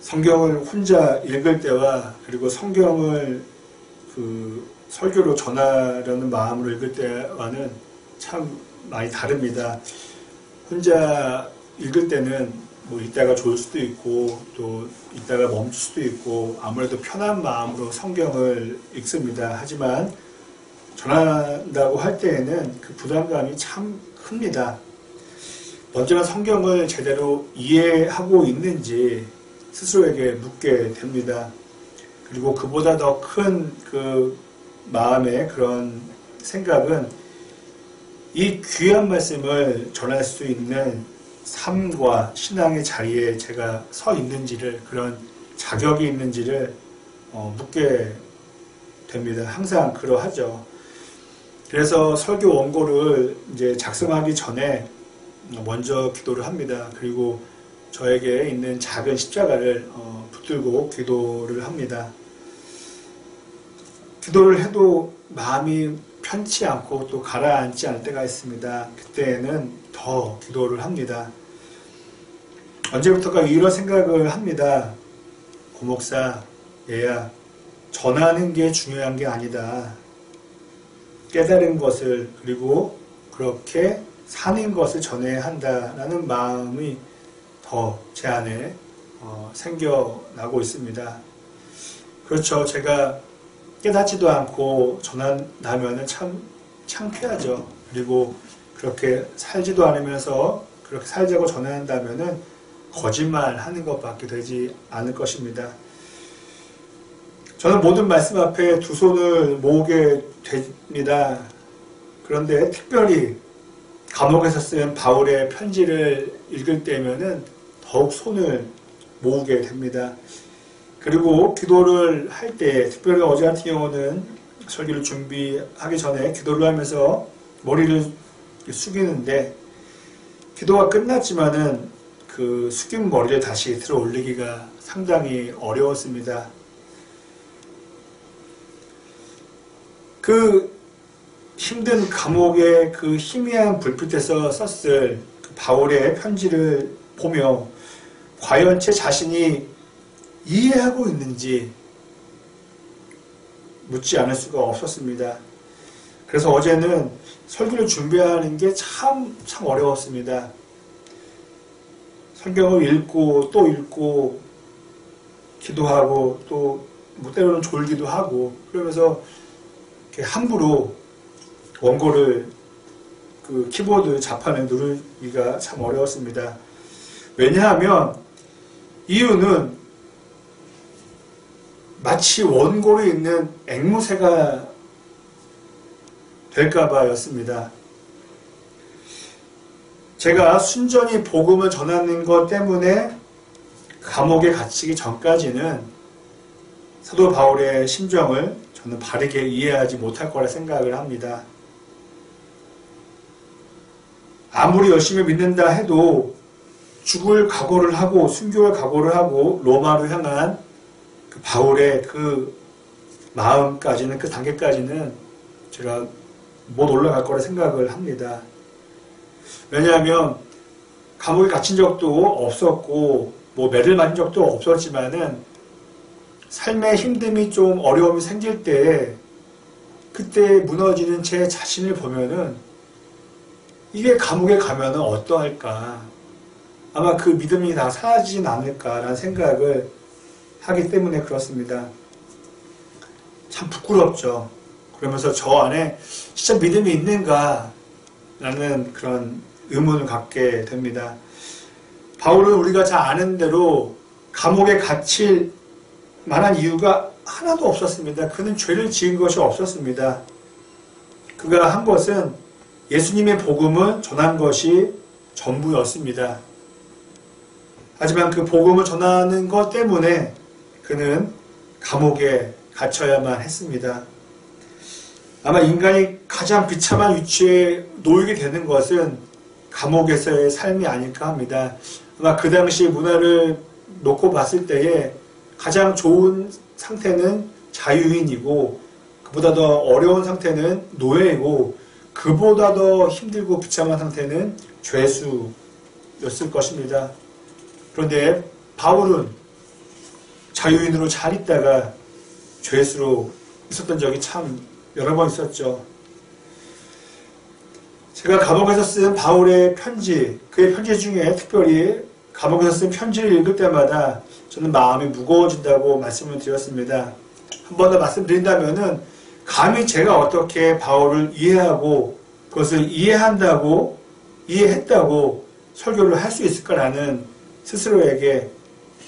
성경을 혼자 읽을 때와 그리고 성경을 설교로 전하려는 마음으로 읽을 때와는 참 많이 다릅니다. 혼자 읽을 때는 뭐 읽다가 좋을 수도 있고 또 읽다가 멈출 수도 있고 아무래도 편한 마음으로 성경을 읽습니다. 하지만 전한다고 할 때에는 그 부담감이 참 큽니다. 먼저는 성경을 제대로 이해하고 있는지 스스로에게 묻게 됩니다. 그리고 그보다 더 큰 그 마음의 그런 생각은 이 귀한 말씀을 전할 수 있는 삶과 신앙의 자리에 제가 서 있는지를, 그런 자격이 있는지를 묻게 됩니다. 항상 그러하죠. 그래서 설교 원고를 이제 작성하기 전에 먼저 기도를 합니다. 그리고 저에게 있는 작은 십자가를 붙들고 기도를 합니다. 기도를 해도 마음이 편치 않고 또 가라앉지 않을 때가 있습니다. 그때는 더 기도를 합니다. 언제부턴가 이런 생각을 합니다. 고목사, 얘야, 전하는 게 중요한 게 아니다. 깨달은 것을, 그리고 그렇게 사는 것을 전해야 한다라는 마음이 더 제 안에 생겨나고 있습니다. 그렇죠. 제가 깨닫지도 않고 전한다면 참 창피하죠. 그리고 그렇게 살지도 않으면서 그렇게 살자고 전한다면 거짓말하는 것밖에 되지 않을 것입니다. 저는 모든 말씀 앞에 두 손을 모으게 됩니다. 그런데 특별히 감옥에서 쓴 바울의 편지를 읽을 때면은 더욱 손을 모으게 됩니다. 그리고 기도를 할 때, 특별히 어제 같은 경우는 설교를 준비하기 전에 기도를 하면서 머리를 숙이는데, 기도가 끝났지만은 그 숙인 머리를 다시 들어 올리기가 상당히 어려웠습니다. 그 힘든 감옥의 그 희미한 불빛에서 썼을 그 바울의 편지를 보며 과연 제 자신이 이해하고 있는지 묻지 않을 수가 없었습니다. 그래서 어제는 설교를 준비하는 게 참 어려웠습니다. 성경을 읽고 또 읽고 기도하고 또 뭐 때로는 졸기도 하고 그러면서 이렇게 함부로 원고를 그 키보드 자판을 누르기가 참 어려웠습니다. 왜냐하면 이유는 마치 원고를 읽는 앵무새가 될까봐였습니다. 제가 순전히 복음을 전하는 것 때문에 감옥에 갇히기 전까지는 사도 바울의 심정을 저는 바르게 이해하지 못할 거라 생각을 합니다. 아무리 열심히 믿는다 해도 죽을 각오를 하고 순교할 각오를 하고 로마로 향한 그 바울의 그 마음까지는, 그 단계까지는 제가 못 올라갈 거라 생각을 합니다. 왜냐하면 감옥에 갇힌 적도 없었고 뭐 매를 맞은 적도 없었지만은 삶의 힘듦이 좀 어려움이 생길 때 그때 무너지는 제 자신을 보면은 이게 감옥에 가면은 어떠할까, 아마 그 믿음이 다 사라지진 않을까라는 생각을 하기 때문에 그렇습니다. 참 부끄럽죠. 그러면서 저 안에 진짜 믿음이 있는가 라는 그런 의문을 갖게 됩니다. 바울은 우리가 잘 아는 대로 감옥에 갇힐 만한 이유가 하나도 없었습니다. 그는 죄를 지은 것이 없었습니다. 그가 한 것은 예수님의 복음을 전한 것이 전부였습니다. 하지만 그 복음을 전하는 것 때문에 그는 감옥에 갇혀야만 했습니다. 아마 인간이 가장 비참한 위치에 놓이게 되는 것은 감옥에서의 삶이 아닐까 합니다. 아마 그 당시 문화를 놓고 봤을 때에 가장 좋은 상태는 자유인이고 그보다 더 어려운 상태는 노예이고 그보다 더 힘들고 비참한 상태는 죄수였을 것입니다. 그런데 바울은 자유인으로 잘 있다가 죄수로 있었던 적이 참 여러 번 있었죠. 제가 감옥에서 쓴 바울의 편지, 그의 편지 중에 특별히 감옥에서 쓴 편지를 읽을 때마다 저는 마음이 무거워진다고 말씀을 드렸습니다. 한 번 더 말씀드린다면은 감히 제가 어떻게 바울을 이해하고 그것을 이해했다고 설교를 할 수 있을까라는 스스로에게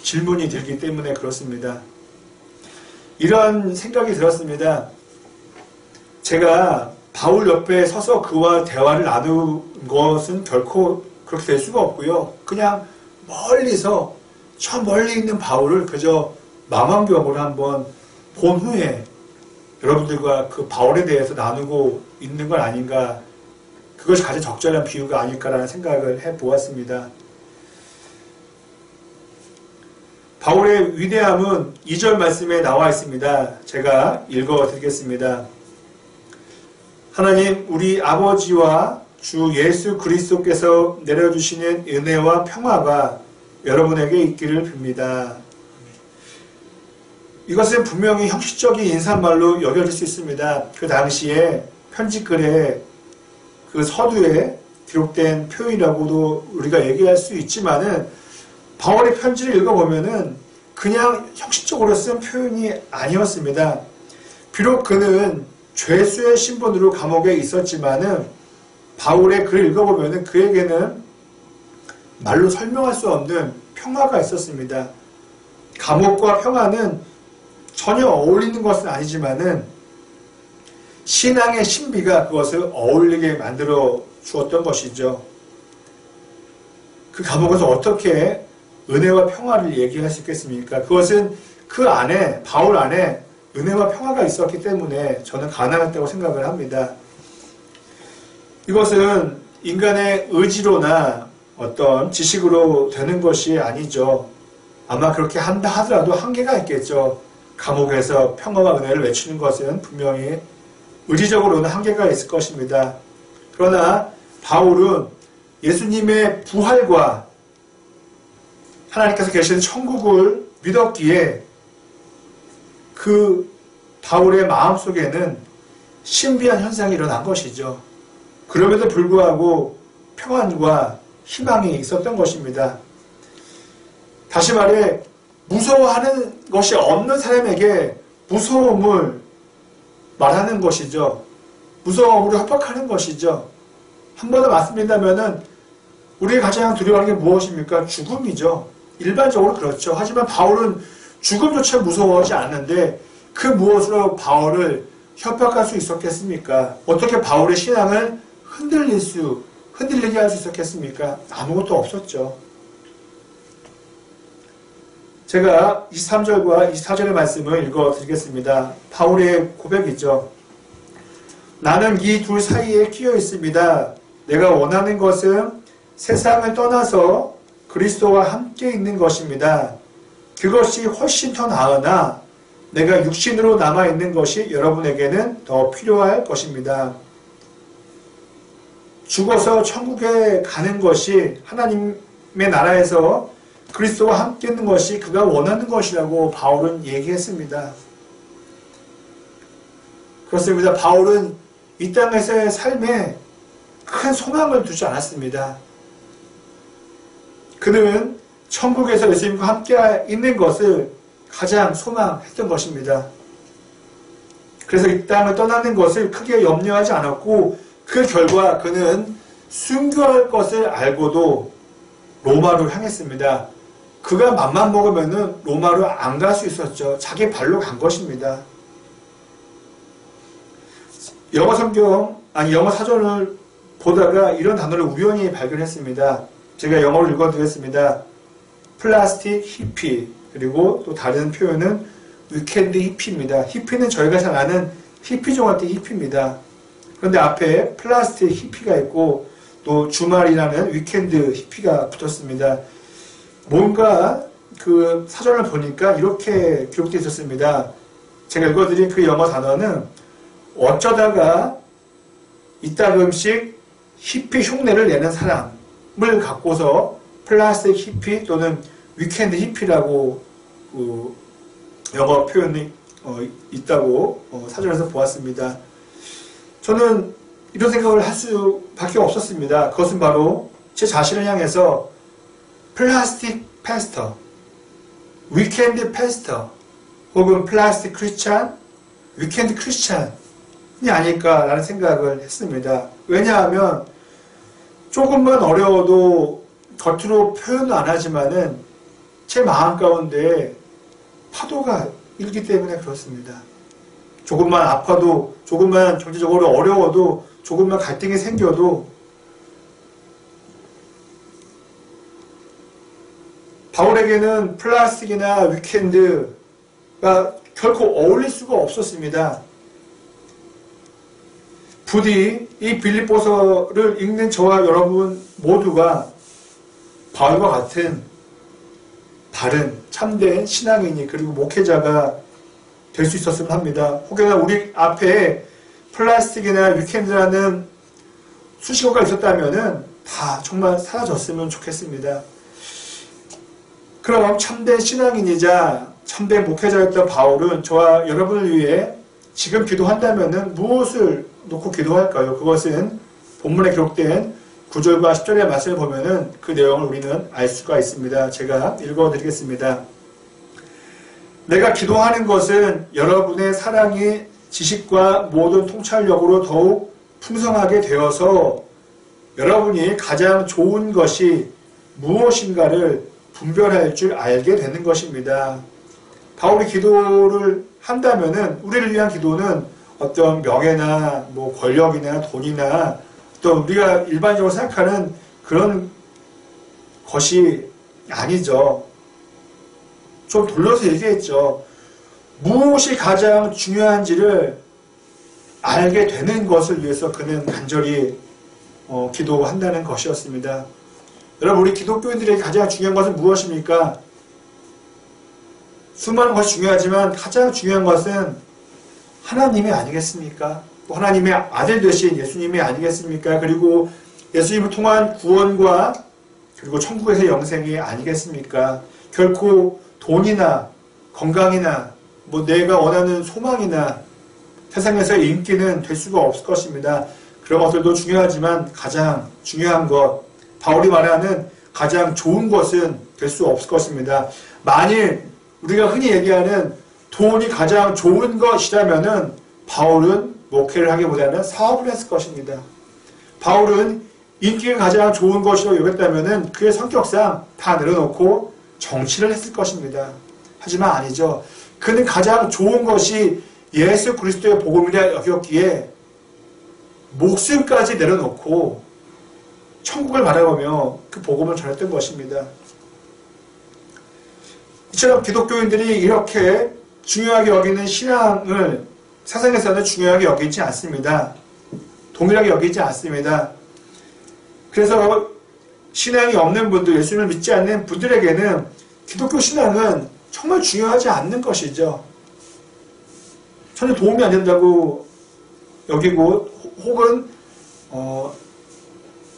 질문이 들기 때문에 그렇습니다. 이런 생각이 들었습니다. 제가 바울 옆에 서서 그와 대화를 나눈 것은 결코 그렇게 될 수가 없고요. 그냥 멀리서 저 멀리 있는 바울을 그저 망원경으로 한번 본 후에 여러분들과 그 바울에 대해서 나누고 있는 건 아닌가, 그것이 가장 적절한 비유가 아닐까라는 생각을 해보았습니다. 바울의 위대함은 2절 말씀에 나와 있습니다. 제가 읽어드리겠습니다. 하나님 우리 아버지와 주 예수 그리스도께서 내려주시는 은혜와 평화가 여러분에게 있기를 빕니다. 이것은 분명히 형식적인 인사말로 여겨질 수 있습니다. 그 당시에 편지글에 그 서두에 기록된 표현이라고도 우리가 얘기할 수 있지만은 바울의 편지를 읽어보면은 그냥 형식적으로 쓴 표현이 아니었습니다. 비록 그는 죄수의 신분으로 감옥에 있었지만은 바울의 글을 읽어보면은 그에게는 말로 설명할 수 없는 평화가 있었습니다. 감옥과 평화는 전혀 어울리는 것은 아니지만은 신앙의 신비가 그것을 어울리게 만들어 주었던 것이죠. 그 감옥에서 어떻게 은혜와 평화를 얘기할 수 있겠습니까? 그것은 그 안에, 바울 안에 은혜와 평화가 있었기 때문에 저는 가능했다고 생각을 합니다. 이것은 인간의 의지로나 어떤 지식으로 되는 것이 아니죠. 아마 그렇게 한다 하더라도 한계가 있겠죠. 감옥에서 평화와 은혜를 외치는 것은 분명히 의지적으로는 한계가 있을 것입니다. 그러나 바울은 예수님의 부활과 하나님께서 계시는 천국을 믿었기에 그 바울의 마음속에는 신비한 현상이 일어난 것이죠. 그럼에도 불구하고 평안과 희망이 있었던 것입니다. 다시 말해 무서워하는 것이 없는 사람에게 무서움을 말하는 것이죠. 무서움으로 협박하는 것이죠. 한 번 더 말씀드린다면 우리가 가장 두려워하는 게 무엇입니까? 죽음이죠. 일반적으로 그렇죠. 하지만 바울은 죽음조차 무서워하지 않는데 그 무엇으로 바울을 협박할 수 있었겠습니까? 어떻게 바울의 신앙을 흔들리게 할 수 있었겠습니까? 아무것도 없었죠. 제가 23절과 24절의 말씀을 읽어드리겠습니다. 바울의 고백이죠. 나는 이 둘 사이에 끼어 있습니다. 내가 원하는 것은 세상을 떠나서 그리스도와 함께 있는 것입니다. 그것이 훨씬 더 나으나 내가 육신으로 남아있는 것이 여러분에게는 더 필요할 것입니다. 죽어서 천국에 가는 것이 하나님의 나라에서 그리스도와 함께 있는 것이 그가 원하는 것이라고 바울은 얘기했습니다. 그렇습니다. 바울은 이 땅에서의 삶에 큰 소망을 두지 않았습니다. 그는 천국에서 예수님과 함께 있는 것을 가장 소망했던 것입니다. 그래서 이 땅을 떠나는 것을 크게 염려하지 않았고 그 결과 그는 순교할 것을 알고도 로마로 향했습니다. 그가 맘만 먹으면 로마로 안 갈 수 있었죠. 자기 발로 간 것입니다. 영어 사전을 보다가 이런 단어를 우연히 발견했습니다. 제가 영어로 읽어드리겠습니다. 플라스틱 히피, 그리고 또 다른 표현은 위켄드 히피입니다. 히피는 저희가 잘 아는 히피종할 때 히피입니다. 그런데 앞에 플라스틱 히피가 있고 또 주말이라는 위켄드 히피가 붙었습니다. 뭔가 그 사전을 보니까 이렇게 기록되어 있었습니다. 제가 읽어드린 그 영어 단어는 어쩌다가 이따금씩 히피 흉내를 내는 사람을 갖고서 플라스틱 히피 또는 위켄드 히피라고 영어 표현이 있다고 사전에서 보았습니다. 저는 이런 생각을 할 수밖에 없었습니다. 그것은 바로 제 자신을 향해서 플라스틱 패스터, 위켄드 패스터, 혹은 플라스틱 크리스찬, 위켄드 크리스찬이 아닐까라는 생각을 했습니다. 왜냐하면 조금만 어려워도 겉으로 표현도 안 하지만은 제 마음 가운데 파도가 일기 때문에 그렇습니다. 조금만 아파도, 조금만 경제적으로 어려워도, 조금만 갈등이 생겨도 바울에게는 플라스틱이나 위켄드가 결코 어울릴 수가 없었습니다. 부디 이 빌립보서를 읽는 저와 여러분 모두가 바울과 같은 바른 참된 신앙인이 그리고 목회자가 될 수 있었으면 합니다. 혹여나 우리 앞에 플라스틱이나 위켄드라는 수식어가 있었다면은 다 정말 사라졌으면 좋겠습니다. 그럼 참된 신앙인이자 참된 목회자였던 바울은 저와 여러분을 위해 지금 기도한다면은 무엇을 놓고 기도할까요? 그것은 본문에 기록된 9절과 10절의 말씀을 보면은 그 내용을 우리는 알 수가 있습니다. 제가 읽어드리겠습니다. 내가 기도하는 것은 여러분의 사랑이 지식과 모든 통찰력으로 더욱 풍성하게 되어서 여러분이 가장 좋은 것이 무엇인가를 분별할 줄 알게 되는 것입니다. 바울이 기도를 한다면은 우리를 위한 기도는 어떤 명예나 뭐 권력이나 돈이나 또 우리가 일반적으로 생각하는 그런 것이 아니죠. 좀 돌려서 얘기했죠. 무엇이 가장 중요한지를 알게 되는 것을 위해서 그는 간절히 기도한다는 것이었습니다. 여러분, 우리 기독교인들에게 가장 중요한 것은 무엇입니까? 수많은 것이 중요하지만 가장 중요한 것은 하나님이 아니겠습니까? 하나님의 아들 되신 예수님이 아니겠습니까? 그리고 예수님을 통한 구원과 그리고 천국에서의 영생이 아니겠습니까? 결코 돈이나 건강이나 뭐 내가 원하는 소망이나 세상에서의 인기는 될 수가 없을 것입니다. 그런 것들도 중요하지만 가장 중요한 것, 바울이 말하는 가장 좋은 것은 될 수 없을 것입니다. 만일 우리가 흔히 얘기하는 돈이 가장 좋은 것이라면은 바울은 목회를 하기보다는 사업을 했을 것입니다. 바울은 인기가 가장 좋은 것이라고 여겼다면은 그의 성격상 다 내려놓고 정치를 했을 것입니다. 하지만 아니죠. 그는 가장 좋은 것이 예수 그리스도의 복음이라 여겼기에 목숨까지 내려놓고 천국을 바라보며 그 복음을 전했던 것입니다. 이처럼 기독교인들이 이렇게 중요하게 여기는 신앙을 세상에서는 중요하게 여기지 않습니다. 동일하게 여기지 않습니다. 그래서 신앙이 없는 분들, 예수님을 믿지 않는 분들에게는 기독교 신앙은 정말 중요하지 않는 것이죠. 전혀 도움이 안 된다고 여기고 혹은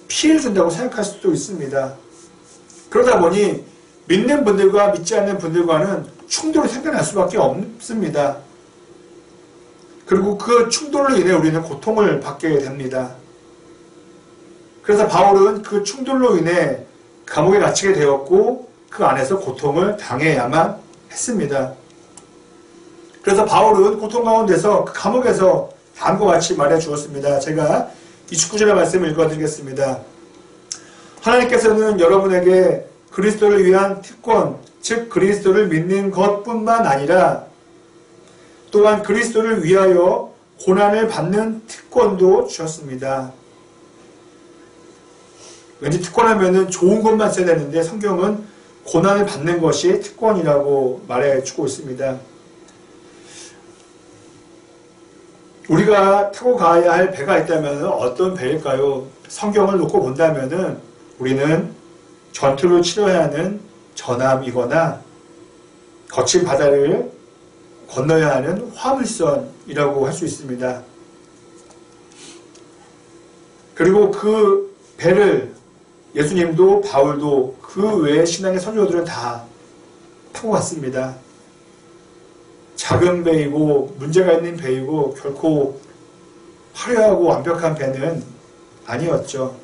피해를 준다고 생각할 수도 있습니다. 그러다 보니 믿는 분들과 믿지 않는 분들과는 충돌이 생겨날 수밖에 없습니다. 그리고 그 충돌로 인해 우리는 고통을 받게 됩니다. 그래서 바울은 그 충돌로 인해 감옥에 갇히게 되었고 그 안에서 고통을 당해야만 했습니다. 그래서 바울은 고통 가운데서 그 감옥에서 다음과 같이 말해 주었습니다. 제가 29절의 말씀을 읽어드리겠습니다. 하나님께서는 여러분에게 그리스도를 위한 특권, 즉 그리스도를 믿는 것뿐만 아니라 또한 그리스도를 위하여 고난을 받는 특권도 주셨습니다. 왠지 특권하면은 좋은 것만 써야 되는데 성경은 고난을 받는 것이 특권이라고 말해주고 있습니다. 우리가 타고 가야 할 배가 있다면 어떤 배일까요? 성경을 놓고 본다면은 우리는 전투를 치러야 하는 전함이거나 거친 바다를 건너야 하는 화물선이라고 할 수 있습니다. 그리고 그 배를 예수님도 바울도 그 외의 신앙의 선조들은 다 타고 갔습니다. 작은 배이고 문제가 있는 배이고 결코 화려하고 완벽한 배는 아니었죠.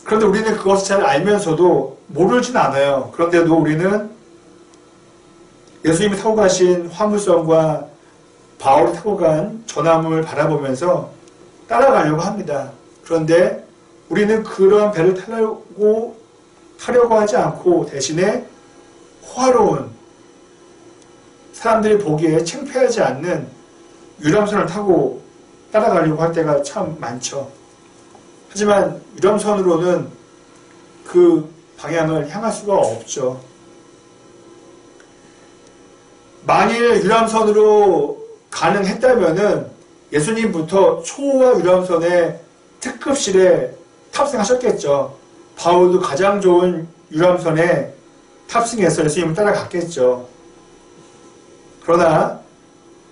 그런데 우리는 그것을 잘 알면서도 모르진 않아요. 그런데도 우리는 예수님이 타고 가신 화물선과 바울이 타고 간 전함을 바라보면서 따라가려고 합니다. 그런데 우리는 그러한 배를 타려고 하지 않고 대신에 호화로운, 사람들이 보기에 창피하지 않는 유람선을 타고 따라가려고 할 때가 참 많죠. 하지만 유람선으로는 그 방향을 향할 수가 없죠. 만일 유람선으로 가능했다면은 예수님부터 초호화 유람선의 특급실에 탑승하셨겠죠. 바울도 가장 좋은 유람선에 탑승해서 예수님을 따라갔겠죠. 그러나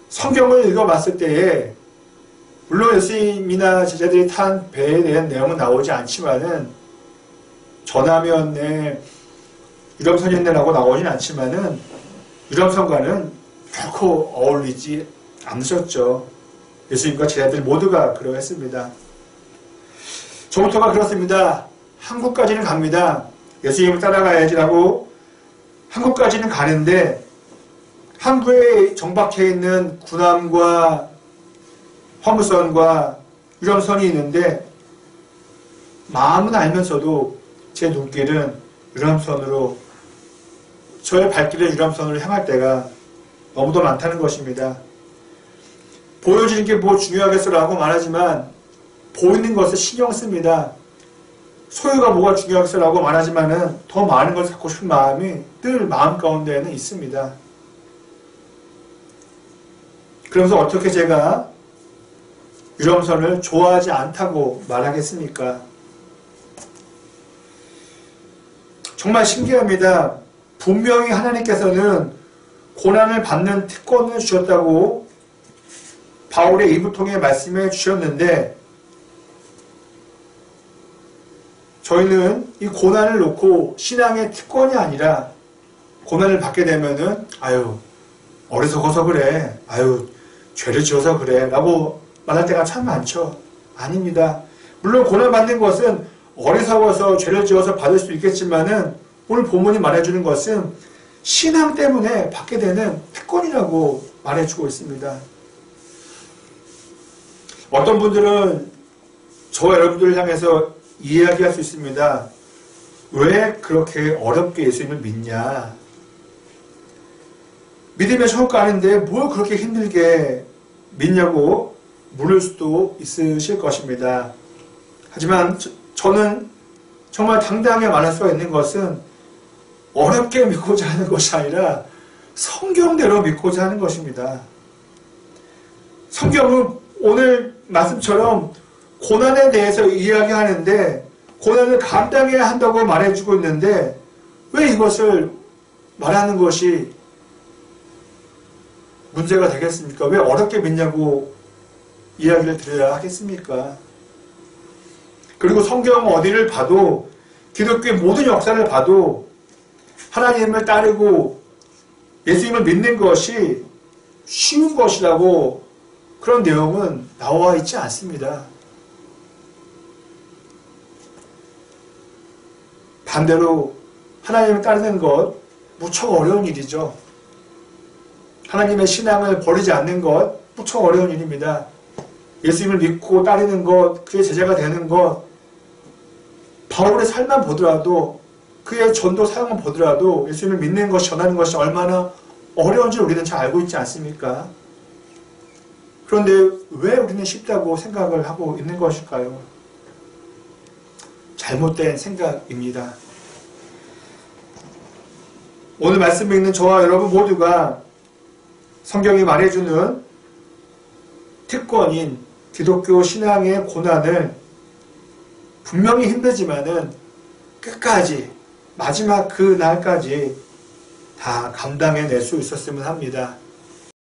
성경을 읽어봤을 때에 물론 예수님이나 제자들이 탄 배에 대한 내용은 나오지 않지만은 전함이었네, 유람선이었네라고 나오진 않지만은 유람선과는 결코 어울리지 않으셨죠. 예수님과 제자들 모두가 그러했습니다. 저부터가 그렇습니다. 한국까지는 갑니다. 예수님을 따라가야지라고 한국까지는 가는데 항구에 정박해 있는 군함과 화물선과 유람선이 있는데 마음은 알면서도 제 눈길은 유람선으로, 저의 발길은 유람선으로 향할 때가 너무도 많다는 것입니다. 보여지는 게 뭐 중요하겠어라고 말하지만 보이는 것을 신경 씁니다. 소유가 뭐가 중요하겠어라고 말하지만은 더 많은 것을 갖고 싶은 마음이 늘 마음 가운데에는 있습니다. 그러면서 어떻게 제가 유람선을 좋아하지 않다고 말하겠습니까? 정말 신기합니다. 분명히 하나님께서는 고난을 받는 특권을 주셨다고 바울의 입을 통해 말씀해 주셨는데 저희는 이 고난을 놓고 신앙의 특권이 아니라 고난을 받게 되면은 어리석어서 그래, 죄를 지어서 그래 라고 말할 때가 참 많죠. 아닙니다. 물론 고난 받는 것은 어리석어서 죄를 지어서 받을 수 있겠지만은 오늘 본문이 말해주는 것은 신앙 때문에 받게 되는 특권이라고 말해주고 있습니다. 어떤 분들은 저와 여러분들을 향해서 이야기할 수 있습니다. 왜 그렇게 어렵게 예수님을 믿냐? 믿으면 천국 가는데 뭘 그렇게 힘들게 믿냐고 물을 수도 있으실 것입니다. 하지만 저는 정말 당당하게 말할 수가 있는 것은 어렵게 믿고자 하는 것이 아니라 성경대로 믿고자 하는 것입니다. 성경은 오늘 말씀처럼 고난에 대해서 이야기하는데 고난을 감당해야 한다고 말해주고 있는데 왜 이것을 말하는 것이 문제가 되겠습니까? 왜 어렵게 믿냐고 이야기를 드려야 하겠습니까? 그리고 성경 어디를 봐도 기독교의 모든 역사를 봐도 하나님을 따르고 예수님을 믿는 것이 쉬운 것이라고 그런 내용은 나와 있지 않습니다. 반대로 하나님을 따르는 것 무척 어려운 일이죠. 하나님의 신앙을 버리지 않는 것 무척 어려운 일입니다. 예수님을 믿고 따르는 것, 그의 제자가 되는 것, 바울의 삶만 보더라도 그의 전도 사역만 보더라도 예수님을 믿는 것이, 전하는 것이 얼마나 어려운지 우리는 잘 알고 있지 않습니까? 그런데 왜 우리는 쉽다고 생각을 하고 있는 것일까요? 잘못된 생각입니다. 오늘 말씀 읽는 저와 여러분 모두가 성경이 말해주는 특권인 기독교 신앙의 고난을 분명히 힘들지만은 끝까지 마지막 그 날까지 다 감당해낼 수 있었으면 합니다.